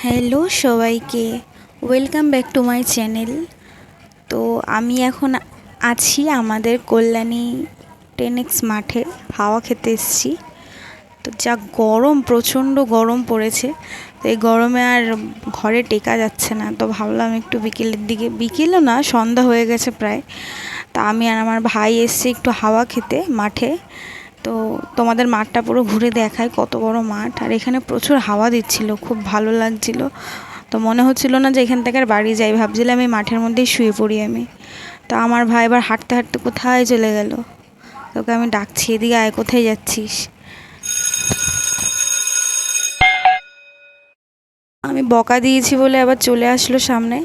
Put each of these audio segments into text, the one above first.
Hello সবাইকে, welcome back to my channel. তো আমি এখন আছি আমাদের কল্যাণী 10X মাঠে হাওয়া খেতে এসেছি। তো যা গরম, প্রচণ্ড গরম পড়েছে, তো এই গরমে আর ঘরে টেকা যাচ্ছে না। তো ভাবলাম একটু বিকেলের দিকে, বিকেলও না সন্ধ্যা হয়ে গেছে প্রায়, তা আমি আর আমার ভাই এসেছি একটু হাওয়া খেতে মাঠে। তো তোমাদের মাঠটা পুরো ঘুরে দেখায়, কত বড় মাঠ, আর এখানে প্রচুর হাওয়া দিচ্ছিল, খুব ভালো লাগছিল। তো মনে হচ্ছিল না যে এখান থেকে আর বাড়ি যাই, ভাবছিলাম এই মাঠের মধ্যেই শুয়ে পড়ি আমি। তো আমার ভাই এবার হাঁটতে হাঁটতে কোথায় চলে গেল, তোকে আমি ডাকছি, এদিকে আয়, কোথায় যাচ্ছিস। আমি বকা দিয়েছি বলে আবার চলে আসলো সামনে।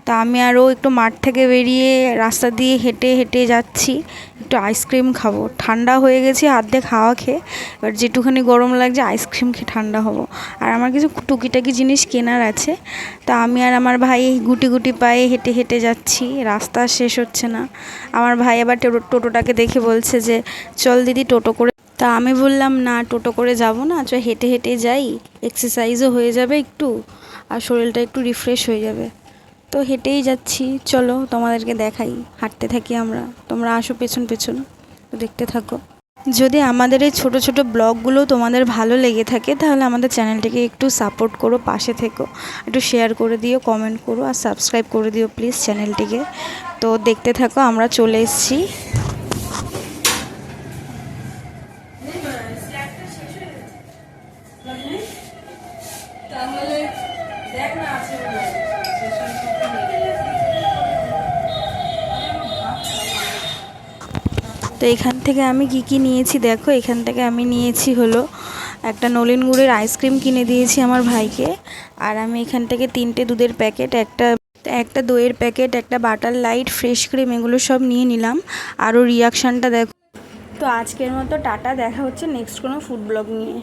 তা আমি আরও একটু মাঠ থেকে বেরিয়ে রাস্তা দিয়ে হেঁটে হেঁটে যাচ্ছি, একটু আইসক্রিম খাবো। ঠান্ডা হয়ে গেছি অর্ধেক হাওয়া খেয়ে, এবার যেটুখানি গরম লাগছে আইসক্রিম খেয়ে ঠান্ডা হবো। আর আমার কিছু টুকিটাকি জিনিস কেনার আছে। তা আমি আর আমার ভাই গুটি গুটি পায়ে হেঁটে হেঁটে যাচ্ছি, রাস্তা শেষ হচ্ছে না। আমার ভাই আবার টোটোটাকে দেখে বলছে যে চল দিদি টোটো করে। তা আমি বললাম না, টোটো করে যাব না, চ হেঁটে হেঁটে যাই, এক্সারসাইজও হয়ে যাবে একটু, আর শরীরটা একটু রিফ্রেশ হয়ে যাবে। তো হেঁটেই যাচ্ছি, চলো তোমাদেরকে দেখাই, হাঁটতে থাকি আমরা, তোমরা আসো পেছন পেছন, তো দেখতে থাকো। যদি আমাদের এই ছোটো ছোটো ব্লগগুলো তোমাদের ভালো লেগে থাকে, তাহলে আমাদের চ্যানেলটিকে একটু সাপোর্ট করো, পাশে থেকো, একটু শেয়ার করে দিও, কমেন্ট করো, আর সাবস্ক্রাইব করে দিও প্লিজ চ্যানেলটিকে। তো দেখতে থাকো, আমরা চলে এসেছি। তো এখান থেকে আমি কি নিয়েছি দেখো, এখান থেকে আমি নিয়েছি হলো একটা নলেন গুড়ের আইসক্রিম কিনে দিয়েছি আমার ভাইকে। আর আমি এখান থেকে 3টে দুধের প্যাকেট, একটা দইয়ের প্যাকেট, একটা বাটার লাইট, ফ্রেশ ক্রিম, এগুলো সব নিয়ে নিলাম। আরও রিয়াকশানটা দেখো। তো আজকের মতো টাটা, দেখা হচ্ছে নেক্সট কোনো ফুড ব্লগ নিয়ে।